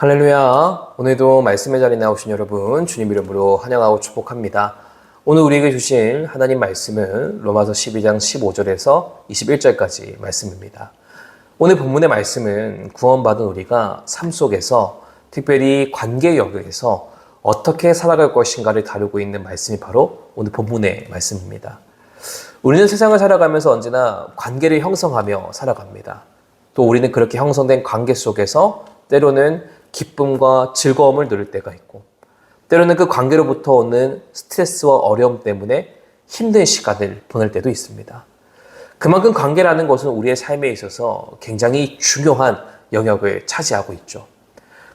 할렐루야. 오늘도 말씀의 자리에 나오신 여러분 주님 이름으로 환영하고 축복합니다. 오늘 우리에게 주신 하나님 말씀은 로마서 12장 15절에서 21절까지 말씀입니다. 오늘 본문의 말씀은 구원받은 우리가 삶 속에서 특별히 관계 영역에서 어떻게 살아갈 것인가를 다루고 있는 말씀이 바로 오늘 본문의 말씀입니다. 우리는 세상을 살아가면서 언제나 관계를 형성하며 살아갑니다. 또 우리는 그렇게 형성된 관계 속에서 때로는 기쁨과 즐거움을 누릴 때가 있고 때로는 그 관계로부터 오는 스트레스와 어려움 때문에 힘든 시간을 보낼 때도 있습니다. 그만큼 관계라는 것은 우리의 삶에 있어서 굉장히 중요한 영역을 차지하고 있죠.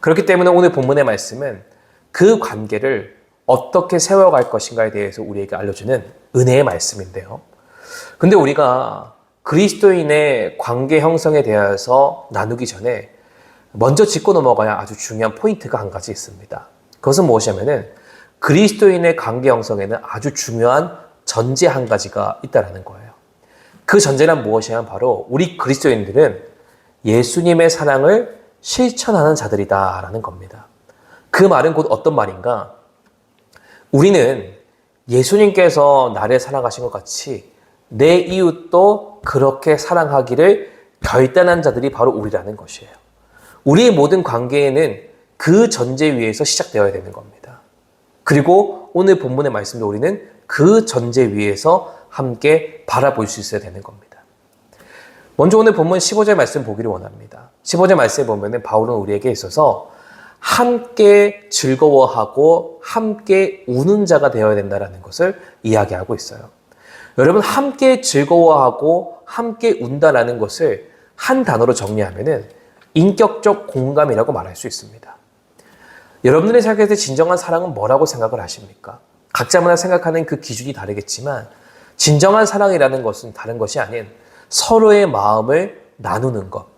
그렇기 때문에 오늘 본문의 말씀은 그 관계를 어떻게 세워갈 것인가에 대해서 우리에게 알려주는 은혜의 말씀인데요. 근데 우리가 그리스도인의 관계 형성에 대해서 나누기 전에 먼저 짚고 넘어가야 아주 중요한 포인트가 한 가지 있습니다. 그것은 무엇이냐면은 그리스도인의 관계 형성에는 아주 중요한 전제 한 가지가 있다는 거예요. 그 전제란 무엇이냐면 바로 우리 그리스도인들은 예수님의 사랑을 실천하는 자들이다라는 겁니다. 그 말은 곧 어떤 말인가? 우리는 예수님께서 나를 사랑하신 것 같이 내 이웃도 그렇게 사랑하기를 결단한 자들이 바로 우리라는 것이에요. 우리의 모든 관계에는 그 전제 위에서 시작되어야 되는 겁니다. 그리고 오늘 본문의 말씀도 우리는 그 전제 위에서 함께 바라볼 수 있어야 되는 겁니다. 먼저 오늘 본문 15절 말씀 보기를 원합니다. 15절 말씀에 보면은 바울은 우리에게 있어서 함께 즐거워하고 함께 우는 자가 되어야 된다는 것을 이야기하고 있어요. 여러분, 함께 즐거워하고 함께 운다라는 것을 한 단어로 정리하면은 인격적 공감이라고 말할 수 있습니다. 여러분들의 생각할 때 진정한 사랑은 뭐라고 생각을 하십니까? 각자마다 생각하는 그 기준이 다르겠지만 진정한 사랑이라는 것은 다른 것이 아닌 서로의 마음을 나누는 것.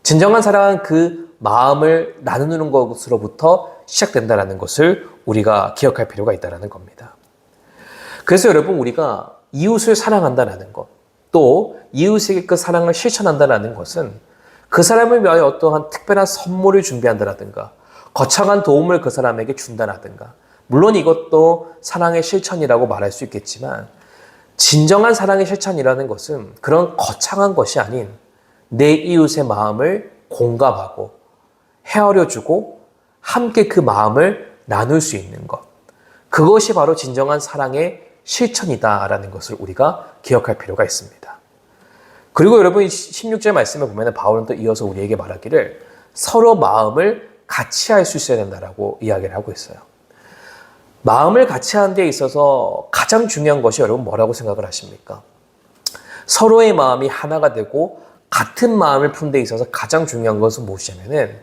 진정한 사랑은 그 마음을 나누는 것으로부터 시작된다는 것을 우리가 기억할 필요가 있다는 겁니다. 그래서 여러분, 우리가 이웃을 사랑한다는 것, 또 이웃에게 그 사랑을 실천한다는 것은 그 사람을 위하여 어떠한 특별한 선물을 준비한다든가 거창한 도움을 그 사람에게 준다든가, 물론 이것도 사랑의 실천이라고 말할 수 있겠지만 진정한 사랑의 실천이라는 것은 그런 거창한 것이 아닌 내 이웃의 마음을 공감하고 헤아려주고 함께 그 마음을 나눌 수 있는 것, 그것이 바로 진정한 사랑의 실천이다라는 것을 우리가 기억할 필요가 있습니다. 그리고 여러분, 16절 말씀에 보면 바울은 또 이어서 우리에게 말하기를 서로 마음을 같이 할 수 있어야 된다라고 이야기를 하고 있어요. 마음을 같이 하는 데 있어서 가장 중요한 것이 여러분 뭐라고 생각을 하십니까? 서로의 마음이 하나가 되고 같은 마음을 푼 데 있어서 가장 중요한 것은 무엇이냐면은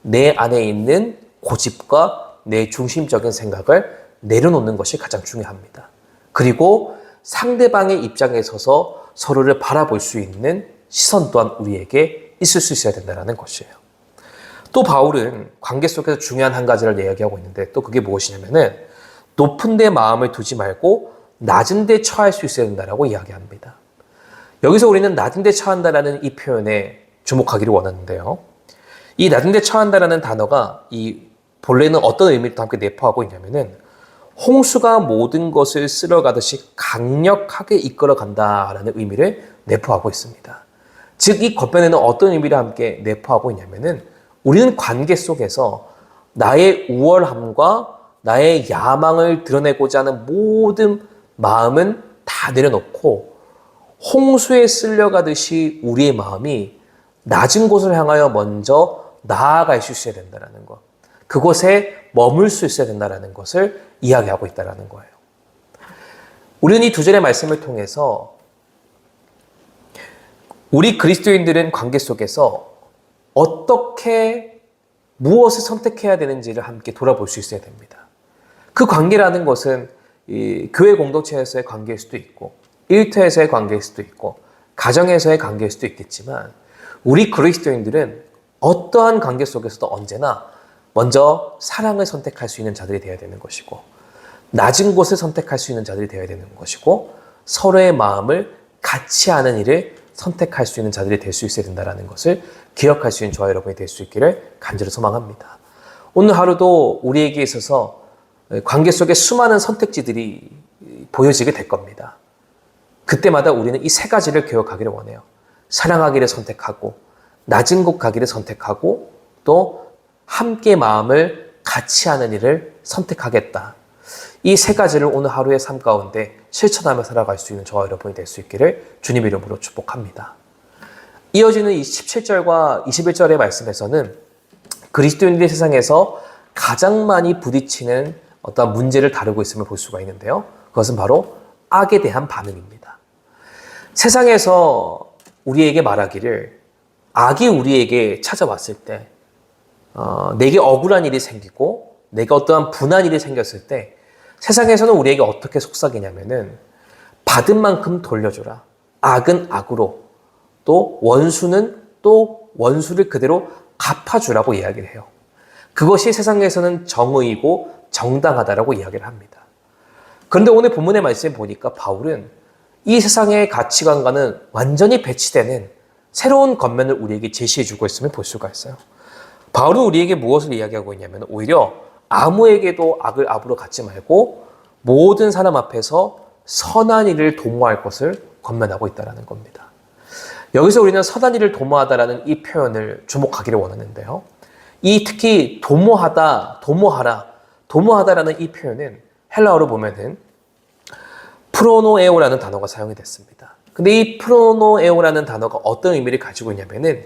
내 안에 있는 고집과 내 중심적인 생각을 내려놓는 것이 가장 중요합니다. 그리고 상대방의 입장에 서서 서로를 바라볼 수 있는 시선 또한 우리에게 있을 수 있어야 된다는 것이에요. 또 바울은 관계 속에서 중요한 한 가지를 이야기하고 있는데 또 그게 무엇이냐면은 높은 데 마음을 두지 말고 낮은 데 처할 수 있어야 된다고 이야기합니다. 여기서 우리는 낮은 데 처한다라는 이 표현에 주목하기를 원하는데요. 이 낮은 데 처한다라는 단어가 이 본래는 어떤 의미를 또 함께 내포하고 있냐면은 홍수가 모든 것을 쓸어가듯이 강력하게 이끌어간다라는 의미를 내포하고 있습니다. 즉, 이 겉변에는 어떤 의미를 함께 내포하고 있냐면은 우리는 관계 속에서 나의 우월함과 나의 야망을 드러내고자 하는 모든 마음은 다 내려놓고 홍수에 쓸려가듯이 우리의 마음이 낮은 곳을 향하여 먼저 나아갈 수 있어야 된다는 것. 그곳에 머물 수 있어야 된다는 것을 이야기하고 있다는 거예요. 우리는 이 두 절의 말씀을 통해서 우리 그리스도인들은 관계 속에서 어떻게 무엇을 선택해야 되는지를 함께 돌아볼 수 있어야 됩니다. 그 관계라는 것은 이 교회 공동체에서의 관계일 수도 있고 일터에서의 관계일 수도 있고 가정에서의 관계일 수도 있겠지만 우리 그리스도인들은 어떠한 관계 속에서도 언제나 먼저 사랑을 선택할 수 있는 자들이 되어야 되는 것이고 낮은 곳을 선택할 수 있는 자들이 되어야 되는 것이고 서로의 마음을 같이 하는 일을 선택할 수 있는 자들이 될 수 있어야 된다는 것을 기억할 수 있는 저와 여러분이 될 수 있기를 간절히 소망합니다. 오늘 하루도 우리에게 있어서 관계 속에 수많은 선택지들이 보여지게 될 겁니다. 그때마다 우리는 이 세 가지를 기억하기를 원해요. 사랑하기를 선택하고, 낮은 곳 가기를 선택하고, 또 함께 마음을 같이 하는 일을 선택하겠다. 이 세 가지를 오늘 하루의 삶 가운데 실천하며 살아갈 수 있는 저와 여러분이 될 수 있기를 주님 이름으로 축복합니다. 이어지는 17절과 21절의 말씀에서는 그리스도인들이 세상에서 가장 많이 부딪히는 어떤 문제를 다루고 있음을 볼 수가 있는데요. 그것은 바로 악에 대한 반응입니다. 세상에서 우리에게 말하기를 악이 우리에게 찾아왔을 때 내게 억울한 일이 생기고 내가 어떠한 분한 일이 생겼을 때 세상에서는 우리에게 어떻게 속삭이냐면은 받은 만큼 돌려줘라. 악은 악으로 또 원수는 또 원수를 그대로 갚아주라고 이야기를 해요. 그것이 세상에서는 정의이고 정당하다라고 이야기를 합니다. 그런데 오늘 본문의 말씀을 보니까 바울은 이 세상의 가치관과는 완전히 배치되는 새로운 겉면을 우리에게 제시해주고 있음을 볼 수가 있어요. 바울은 우리에게 무엇을 이야기하고 있냐면 오히려 아무에게도 악을 악으로 갚지 말고 모든 사람 앞에서 선한 일을 도모할 것을 권면하고 있다는 겁니다. 여기서 우리는 선한 일을 도모하다라는 이 표현을 주목하기를 원하는데요. 특히 도모하다라는 이 표현은 헬라어로 보면은 프로노에오라는 단어가 사용이 됐습니다. 근데 이 프로노에오라는 단어가 어떤 의미를 가지고 있냐면은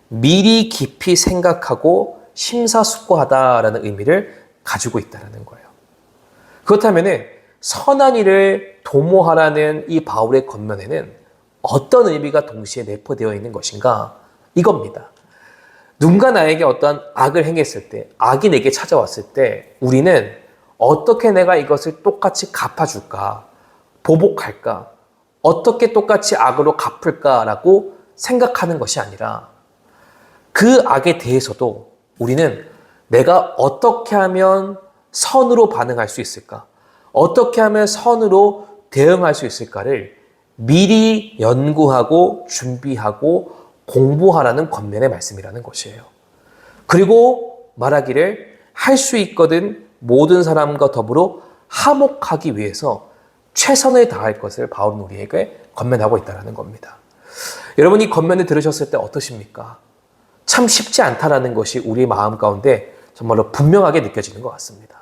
미리 깊이 생각하고 심사숙고하다라는 의미를 가지고 있다는 거예요. 그렇다면은 선한 일을 도모하라는 이 바울의 권면에는 어떤 의미가 동시에 내포되어 있는 것인가? 이겁니다. 누군가 나에게 어떤 악을 행했을 때, 악이 내게 찾아왔을 때 우리는 어떻게 내가 이것을 똑같이 갚아줄까? 보복할까? 어떻게 똑같이 악으로 갚을까라고 생각하는 것이 아니라 그 악에 대해서도 우리는 내가 어떻게 하면 선으로 반응할 수 있을까? 어떻게 하면 선으로 대응할 수 있을까를 미리 연구하고 준비하고 공부하라는 권면의 말씀이라는 것이에요. 그리고 말하기를 할 수 있거든 모든 사람과 더불어 화목하기 위해서 최선을 다할 것을 바울은 우리에게 권면하고 있다는 겁니다. 여러분 이 권면을 들으셨을 때 어떠십니까? 참 쉽지 않다라는 것이 우리 마음 가운데 정말로 분명하게 느껴지는 것 같습니다.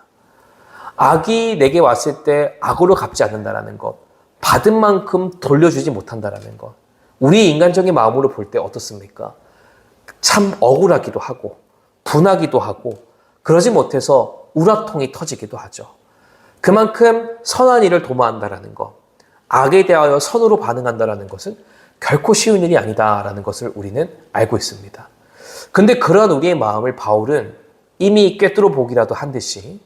악이 내게 왔을 때 악으로 갚지 않는다는 것, 받은 만큼 돌려주지 못한다는 것, 우리 인간적인 마음으로 볼 때 어떻습니까? 참 억울하기도 하고 분하기도 하고 그러지 못해서 우라통이 터지기도 하죠. 그만큼 선한 일을 도모한다는 것, 악에 대하여 선으로 반응한다는 것은 결코 쉬운 일이 아니다라는 것을 우리는 알고 있습니다. 근데 그러한 우리의 마음을 바울은 이미 꿰뚫어 보기라도 한 듯이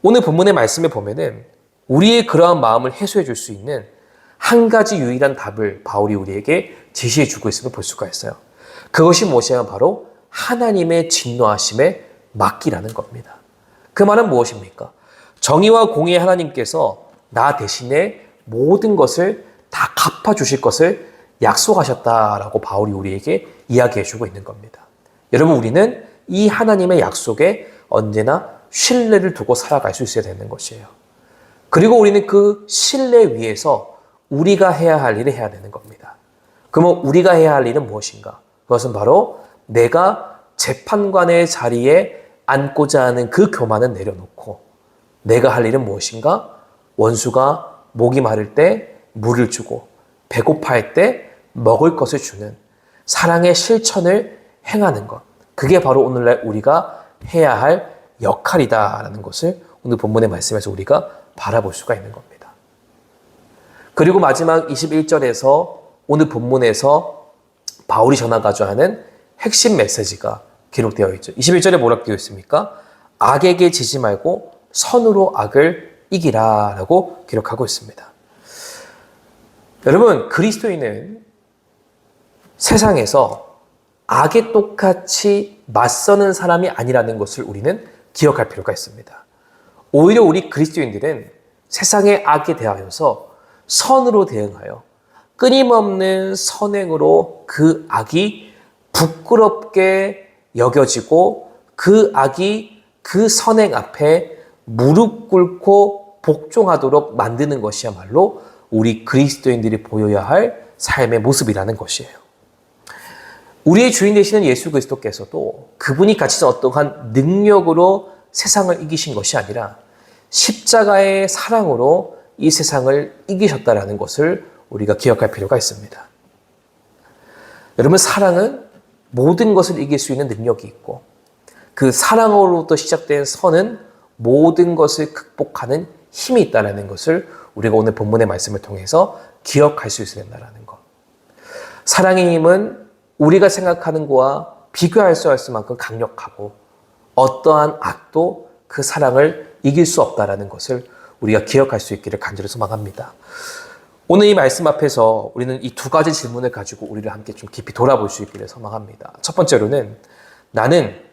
오늘 본문의 말씀에 보면은 우리의 그러한 마음을 해소해 줄 수 있는 한 가지 유일한 답을 바울이 우리에게 제시해 주고 있음을 볼 수가 있어요. 그것이 무엇이냐면 바로 하나님의 진노하심에 맡기라는 겁니다. 그 말은 무엇입니까? 정의와 공의의 하나님께서 나 대신에 모든 것을 다 갚아주실 것을 약속하셨다라고 바울이 우리에게 이야기해 주고 있는 겁니다. 여러분 우리는 이 하나님의 약속에 언제나 신뢰를 두고 살아갈 수 있어야 되는 것이에요. 그리고 우리는 그 신뢰 위에서 우리가 해야 할 일을 해야 되는 겁니다. 그러면 우리가 해야 할 일은 무엇인가? 그것은 바로 내가 재판관의 자리에 앉고자 하는 그 교만은 내려놓고 내가 할 일은 무엇인가? 원수가 목이 마를 때 물을 주고 배고파할 때 먹을 것을 주는 사랑의 실천을 행하는 것. 그게 바로 오늘날 우리가 해야 할 역할이다라는 것을 오늘 본문의 말씀에서 우리가 바라볼 수가 있는 겁니다. 그리고 마지막 21절에서 오늘 본문에서 바울이 전하고자 하는 핵심 메시지가 기록되어 있죠. 21절에 뭐라고 되어 있습니까? 악에게 지지 말고 선으로 악을 이기라라고 기록하고 있습니다. 여러분, 그리스도인은 세상에서 악에 똑같이 맞서는 사람이 아니라는 것을 우리는 기억할 필요가 있습니다. 오히려 우리 그리스도인들은 세상의 악에 대하여서 선으로 대응하여 끊임없는 선행으로 그 악이 부끄럽게 여겨지고 그 악이 그 선행 앞에 무릎 꿇고 복종하도록 만드는 것이야말로 우리 그리스도인들이 보여야 할 삶의 모습이라는 것이에요. 우리의 주인 되시는 예수 그리스도께서도 그분이 가지신 어떠한 능력으로 세상을 이기신 것이 아니라 십자가의 사랑으로 이 세상을 이기셨다라는 것을 우리가 기억할 필요가 있습니다. 여러분, 사랑은 모든 것을 이길 수 있는 능력이 있고 그 사랑으로부터 시작된 선은 모든 것을 극복하는 힘이 있다는 것을 우리가 오늘 본문의 말씀을 통해서 기억할 수 있어야 된다는 것. 사랑의 힘은 우리가 생각하는 것과 비교할 수 없을 만큼 강력하고 어떠한 악도 그 사랑을 이길 수 없다는 것을 우리가 기억할 수 있기를 간절히 소망합니다. 오늘 이 말씀 앞에서 우리는 이 두 가지 질문을 가지고 우리를 함께 좀 깊이 돌아볼 수 있기를 소망합니다. 첫 번째로는 나는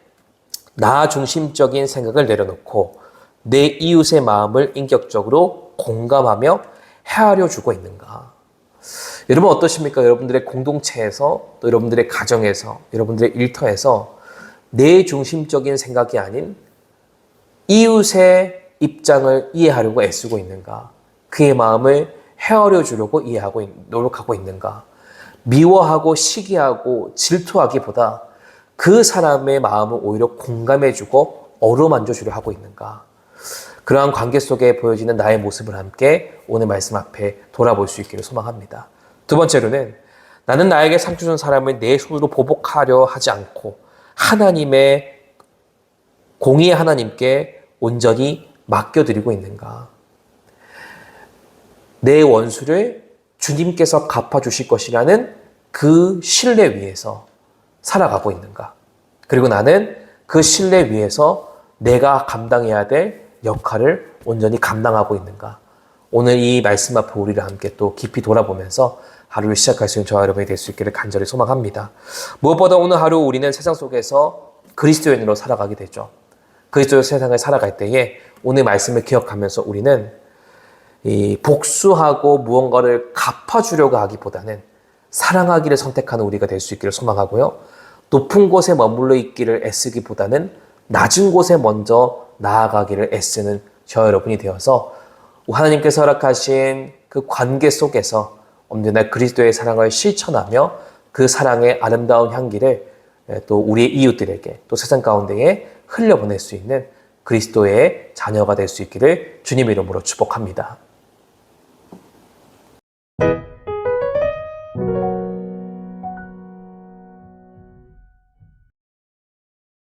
나 중심적인 생각을 내려놓고 내 이웃의 마음을 인격적으로 공감하며 헤아려 주고 있는가? 여러분 어떠십니까? 여러분들의 공동체에서 또 여러분들의 가정에서 여러분들의 일터에서 내 중심적인 생각이 아닌 이웃의 입장을 이해하려고 애쓰고 있는가? 그의 마음을 헤아려 주려고 노력하고 있는가? 미워하고 시기하고 질투하기보다 그 사람의 마음을 오히려 공감해주고 어루만져 주려 하고 있는가? 그러한 관계 속에 보여지는 나의 모습을 함께 오늘 말씀 앞에 돌아볼 수 있기를 소망합니다. 두 번째로는 나는 나에게 상처 준 사람을 내 손으로 보복하려 하지 않고 하나님의 공의의 하나님께 온전히 맡겨드리고 있는가? 내 원수를 주님께서 갚아주실 것이라는 그 신뢰 위에서 살아가고 있는가? 그리고 나는 그 신뢰 위에서 내가 감당해야 될 역할을 온전히 감당하고 있는가? 오늘 이 말씀 앞에 우리를 함께 또 깊이 돌아보면서 하루를 시작할 수 있는 저와 여러분이 될 수 있기를 간절히 소망합니다. 무엇보다 오늘 하루 우리는 세상 속에서 그리스도인으로 살아가게 되죠. 그리스도의 세상을 살아갈 때에 오늘 말씀을 기억하면서 우리는 이 복수하고 무언가를 갚아주려고 하기보다는 사랑하기를 선택하는 우리가 될 수 있기를 소망하고요. 높은 곳에 머물러 있기를 애쓰기보다는 낮은 곳에 먼저 나아가기를 애쓰는 저 여러분이 되어서 하나님께서 허락하신 그 관계 속에서 언제나 그리스도의 사랑을 실천하며 그 사랑의 아름다운 향기를 또 우리의 이웃들에게 또 세상 가운데에 흘려보낼 수 있는 그리스도의 자녀가 될 수 있기를 주님 이름으로 축복합니다.